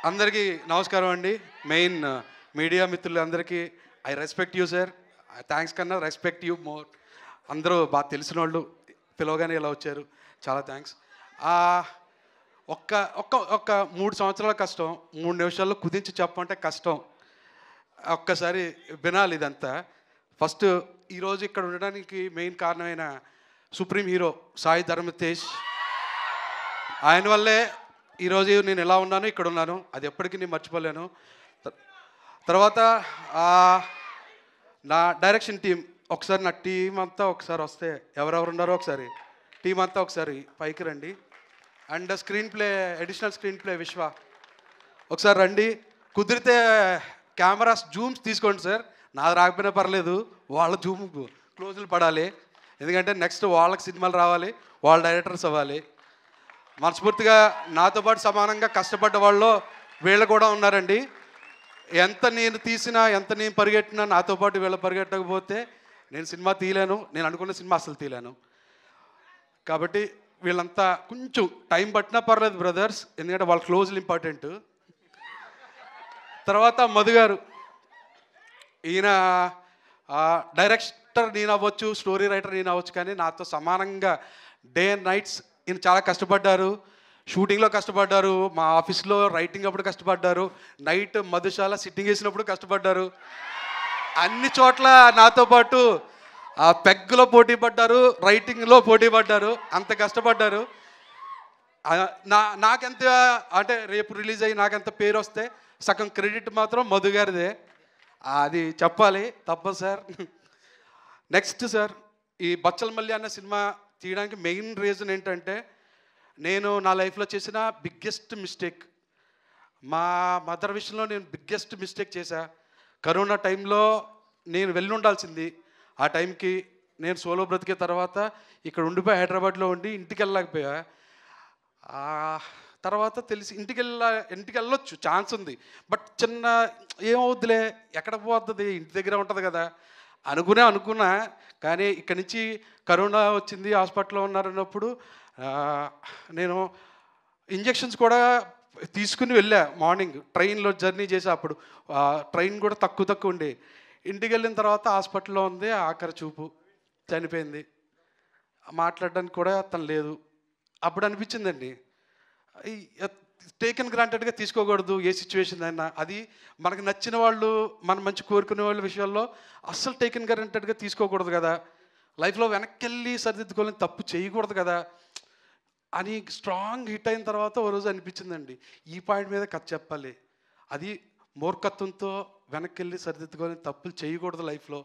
అందరికీ నమస్కారం అండి. మెయిన్ మీడియా మిత్రులందరికీ I respect you sir. Thanks కన్నా రెస్పెక్ట్ యూ మోర్. అందరూ బాగా తెలిసిన వాళ్ళు పిలవగానే ఇలా వచ్చారు, చాలా థ్యాంక్స్. ఒక్క ఒక్క ఒక్క 3 సంవత్సరాల కష్టం 3 నిమిషాల్లో కుదించి చెప్పమంటే కష్టం. ఒక్కసారి వినాలి ఇదంతా. ఫస్ట్ ఈరోజు ఇక్కడ ఉండడానికి మెయిన్ కారణమైన సుప్రీం హీరో సాయి ధరమ్ తేజ్, ఆయన వల్లే ఈరోజు నేను ఎలా ఉన్నాను, ఇక్కడ ఉన్నాను. అది ఎప్పటికీ నేను మర్చిపోలేను. తర్వాత నా డైరెక్షన్ టీం, ఒకసారి నా టీం అంతా ఒకసారి వస్తే, ఎవరెవరు ఉన్నారో ఒకసారి టీం అంతా ఒకసారి పైకి రండి. And screen play, additional screen play విశ్వ ఒకసారి రండి. కుదిరితే కెమెరాస్ జూమ్స్ తీసుకోండి సార్. నాది రాకపోయినా పర్లేదు, వాళ్ళ జూమ్ క్లోజులు పడాలి. ఎందుకంటే నెక్స్ట్ వాళ్ళకి సినిమాలు రావాలి, వాళ్ళ డైరెక్టర్స్ అవ్వాలి. మనస్ఫూర్తిగా నాతో పాటు సమానంగా కష్టపడ్డ వాళ్ళు వీళ్ళు కూడా ఉన్నారండి. ఎంత నేను తీసినా, ఎంత నేను పరిగెట్టినా, నాతో పాటు వీళ్ళు పరిగెట్టకపోతే నేను సినిమా తీయలేను. నేను అనుకున్న సినిమా అసలు తీయలేను. కాబట్టి వీళ్ళంతా కొంచెం టైం పట్టినా పర్లేదు బ్రదర్స్, ఎందుకంటే వాళ్ళ క్లోజ్లు ఇంపార్టెంట్. తర్వాత మధు గారు, ఈయన డైరెక్టర్ నేను అవ్వచ్చు, స్టోరీ రైటర్ నేను అవ్వచ్చు, కానీ నాతో సమానంగా డే అండ్ నైట్స్ ఈయన చాలా కష్టపడ్డారు. షూటింగ్లో కష్టపడ్డారు, మా ఆఫీస్లో రైటింగ్ అప్పుడు కష్టపడ్డారు, నైట్ మధుశాల సిట్టింగ్ వేసినప్పుడు కష్టపడ్డారు. అన్ని చోట్ల నాతో పాటు పెగ్గులో పోటీ పడ్డారు, రైటింగ్లో పోటీ పడ్డారు, అంత కష్టపడ్డారు. నాకెంత అంటే రేపు రిలీజ్ అయ్యి నాకెంత పేరు వస్తే సగం క్రెడిట్ మాత్రం మధు గారిదే. అది చెప్పాలి, తప్పదు సార్. నెక్స్ట్ సార్, ఈ బచ్చల మల్లి అన్న సినిమా తీయడానికి మెయిన్ రీజన్ ఏంటంటే, నేను నా లైఫ్లో చేసిన బిగ్గెస్ట్ మిస్టేక్, మా మదర్ విషయంలో నేను బిగ్గెస్ట్ మిస్టేక్ చేశా. కరోనా టైంలో నేను వెళ్ళి ఉండాల్సింది. ఆ టైంకి నేను సోలో బ్రతికే తర్వాత ఇక్కడ ఉండిపోయి హైదరాబాద్లో ఉండి ఇంటికి వెళ్ళలేకపోయా. తర్వాత తెలిసి ఇంటికి వెళ్ళొచ్చు, ఛాన్స్ ఉంది. బట్ చిన్న ఏమవుద్దులే, ఎక్కడ పోతుంది, ఇంటి దగ్గర ఉంటుంది కదా అనుకున్నా. కానీ ఇక్కడి నుంచి కరోనా వచ్చింది, హాస్పిటల్లో ఉన్నారన్నప్పుడు నేను ఇంజెక్షన్స్ కూడా తీసుకుని వెళ్ళా. మార్నింగ్ ట్రైన్లో జర్నీ చేసా. అప్పుడు ట్రైన్ కూడా తక్కువ ఉండే. ఇంటికి వెళ్ళిన తర్వాత హాస్పిటల్లో ఉంది, ఆఖరి చూపు, చనిపోయింది. మాట్లాడడానికి కూడా తను లేదు. అప్పుడు అనిపించిందండి, టేకెన్ గ్రాంటెడ్గా తీసుకోకూడదు ఏ సిచ్యువేషన్ అయినా. అది మనకు నచ్చిన వాళ్ళు, మనం మంచి కోరుకునే వాళ్ళ విషయాల్లో అస్సలు టేకెన్ గ్రాంటెడ్గా తీసుకోకూడదు కదా. లైఫ్లో వెనక్కి వెళ్ళి సరిదిద్దుకోవాలని, తప్పు చేయకూడదు కదా అని స్ట్రాంగ్ హిట్ అయిన తర్వాత ఓ రోజు అనిపించిందండి, ఈ పాయింట్ మీద కథ చెప్పాలి. అది మూర్ఖత్వంతో వెనక్కి వెళ్ళి సరిదిద్దుకోవాలని, తప్పులు చేయకూడదు లైఫ్లో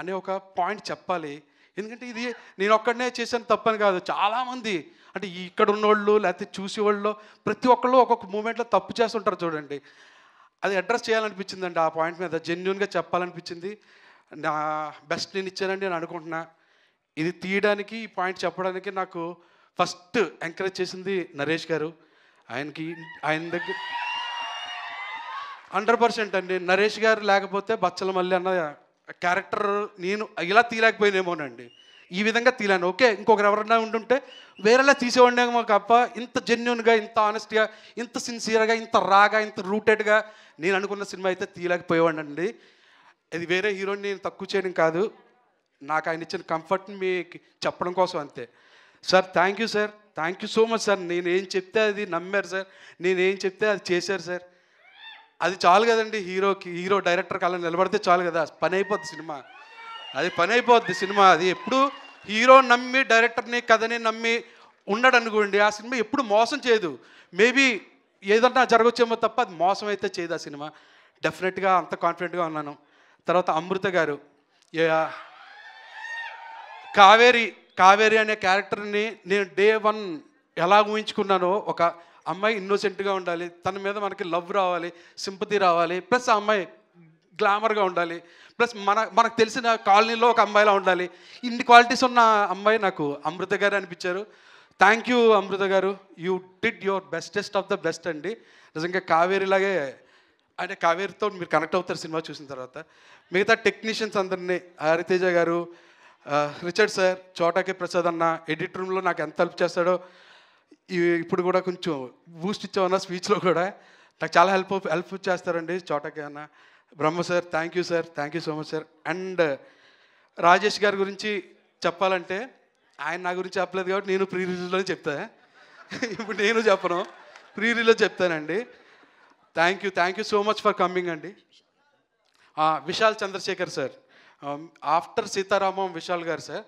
అనే ఒక పాయింట్ చెప్పాలి. ఎందుకంటే ఇది నేను ఒక్కడనే చేశాను తప్పని కాదు, చాలామంది అంటే ఇక్కడ ఉన్నోళ్ళు లేకపోతే చూసేవాళ్ళు ప్రతి ఒక్కళ్ళు ఒక్కొక్క మూమెంట్లో తప్పు చేస్తుంటారు చూడండి. అది అడ్రస్ చేయాలనిపించిందండి. ఆ పాయింట్ మీద జెన్యూన్గా చెప్పాలనిపించింది. నా బెస్ట్ నేను ఇచ్చానండి నేను అనుకుంటున్నా. ఇది తీయడానికి, ఈ పాయింట్ చెప్పడానికి నాకు ఫస్ట్ ఎంకరేజ్ చేసింది నరేష్ గారు. ఆయన దగ్గర 100% అండి. నరేష్ గారు లేకపోతే బచ్చల మల్లి అన్న క్యారెక్టర్ నేను ఇలా తీయలేకపోయినేమోనండి. ఈ విధంగా తీయలేను. ఓకే, ఇంకొకరు ఎవరన్నా ఉంటుంటే వేరేలా తీసేవాడినేమో తప్ప ఇంత జెన్యూన్గా, ఇంత ఆనెస్ట్గా, ఇంత సిన్సియర్గా, ఇంత రాగా, ఇంత రూటెడ్గా నేను అనుకున్న సినిమా అయితే తీయలేకపోయేవాడినండి. ఇది వేరే హీరోని నేను తక్కువ చేయడం కాదు, నాకు ఆయన ఇచ్చిన కంఫర్ట్ని మీకు చెప్పడం కోసం అంతే. Sir thank you sir, thank you so much sir. నేను ఏం చెప్తే అది నమ్మారు సార్, నేను ఏం చెప్తే అది చేశారు సార్. అది చాలు కదండి, హీరో డైరెక్టర్ కాలం నిలబడితే చాలు కదా, పని అయిపోద్ది సినిమా. అది పని అయిపోద్ది సినిమా. అది ఎప్పుడు హీరో నమ్మి, డైరెక్టర్ని కథని నమ్మి ఉన్నాడు అనుకోండి, ఆ సినిమా ఎప్పుడు మోసం చేయదు. మేబీ ఏదన్నా జరగచ్చేమో తప్ప అది మోసం అయితే చేయదు ఆ సినిమా. డెఫినెట్గా అంత కాన్ఫిడెంట్గా ఉన్నాను. తర్వాత అమృత గారు, కావేరి అనే క్యారెక్టర్ని నేను డే 1 ఎలా ఊహించుకున్నానో, ఒక అమ్మాయి ఇన్నోసెంట్గా ఉండాలి, తన మీద మనకి లవ్ రావాలి, సింపతి రావాలి, ప్లస్ ఆ అమ్మాయి గ్లామర్గా ఉండాలి, ప్లస్ మనకు తెలిసిన కాలనీలో ఒక అమ్మాయిలా ఉండాలి. ఇన్ని క్వాలిటీస్ ఉన్న అమ్మాయి నాకు అమృత గారు అనిపించారు. థ్యాంక్ యూ అమృత గారు, you did your bestest of the best అండి. నిజంగా కావేరిలాగే, అంటే కావేరితో మీరు కనెక్ట్ అవుతారు సినిమా చూసిన తర్వాత. మిగతా టెక్నీషియన్స్ అందరినీ, హరితేజ గారు, రిచర్డ్ సార్, చోటాకే ప్రసాద్ అన్న ఎడిట్ రూమ్లో నాకు ఎంత హెల్ప్ చేస్తాడో, ఇప్పుడు కూడా కొంచెం బూస్ట్ ఇచ్చామన్న స్పీచ్లో కూడా. నాకు చాలా హెల్ప్ చేస్తారండి చోటకి అన్న. Brahma sir, thank you sir, thank you so much sir. And Rajesh గారి గురించి చెప్పాలంటే ఆయన నా గురించి చెప్పలేదు కాబట్టి నేను ప్రీ రిలీజ్లోనే చెప్తా. ఇప్పుడు నేను చెప్పను, ప్రీ రిలీజ్లో చెప్తానండి. Thank you so much for coming అండి. విశాల్ చంద్రశేఖర్ సార్, ఆఫ్టర్ సీతారామం విశాల్ గారు sir,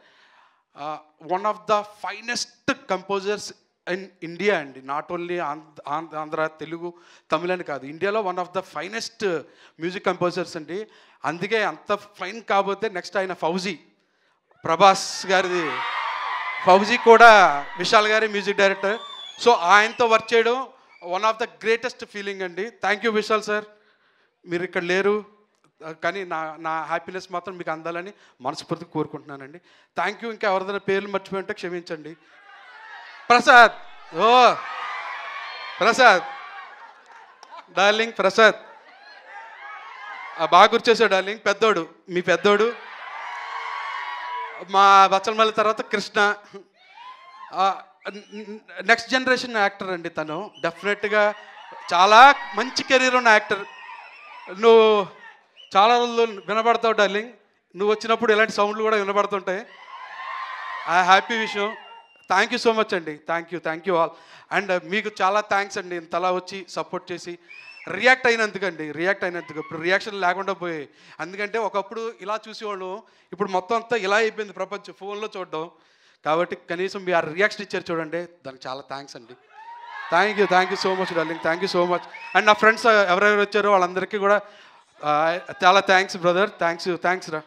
one of the finest composers in India అండి. నాట్ ఓన్లీ ఆంధ్ర, తెలుగు, తమిళ అని కాదు, ఇండియాలో one of the finest music composers అండి. అందుకే అంత ఫైన్ కాబోతే నెక్స్ట్ ఆయన ఫౌజీ, ప్రభాస్ గారిది ఫౌజీ కూడా విశాల్ గారి మ్యూజిక్ డైరెక్టర్. సో ఆయనతో వర్క్ చేయడం one of the greatest feeling అండి. థ్యాంక్ యూ విశాల్ సార్, మీరు ఇక్కడ లేరు కానీ నా హ్యాపీనెస్ మాత్రం మీకు అందాలని మనస్ఫూర్తిగా కోరుకుంటున్నానండి. Thank you. ఇంకా ఎవరిదైనా పేర్లు మర్చిపోయి ఉంటే క్షమించండి. ప్రసాద్, ప్రసాద్ డార్లింగ్, ప్రసాద్ బాగా గుర్చేసాడు డార్లింగ్. పెద్దోడు, మీ పెద్దోడు, మా బచ్చలమల్లి తర్వాత కృష్ణ, నెక్స్ట్ జనరేషన్ యాక్టర్ అండి తను. డెఫినెట్గా చాలా మంచి కెరీర్ ఉన్న యాక్టర్. నువ్వు చాలా రోజులు వినబడతావు డార్లింగ్, నువ్వు వచ్చినప్పుడు ఇలాంటి సౌండ్లు కూడా వినబడుతుంటాయి. ఆ హ్యాపీ విషయం. థ్యాంక్ యూ సో మచ్ అండి. Thank you all. అండ్ మీకు చాలా థ్యాంక్స్ అండి, ఇంతలా వచ్చి సపోర్ట్ చేసి రియాక్ట్ అయినందుకు. ఇప్పుడు రియాక్షన్ లేకుండా పోయాయి. ఎందుకంటే ఒకప్పుడు ఇలా చూసేవాళ్ళు, ఇప్పుడు మొత్తం అంతా ఇలా అయిపోయింది ప్రపంచం, ఫోన్లో చూడడం. కాబట్టి కనీసం మీ ఆ రియాక్షన్ ఇచ్చారు చూడండి, దానికి చాలా థ్యాంక్స్ అండి. Thank you so much darling, thank you so much. And నా ఫ్రెండ్స్ ఎవరెవరు వచ్చారో వాళ్ళందరికీ కూడా చాలా థ్యాంక్స్ బ్రదర్. థ్యాంక్స్ రా.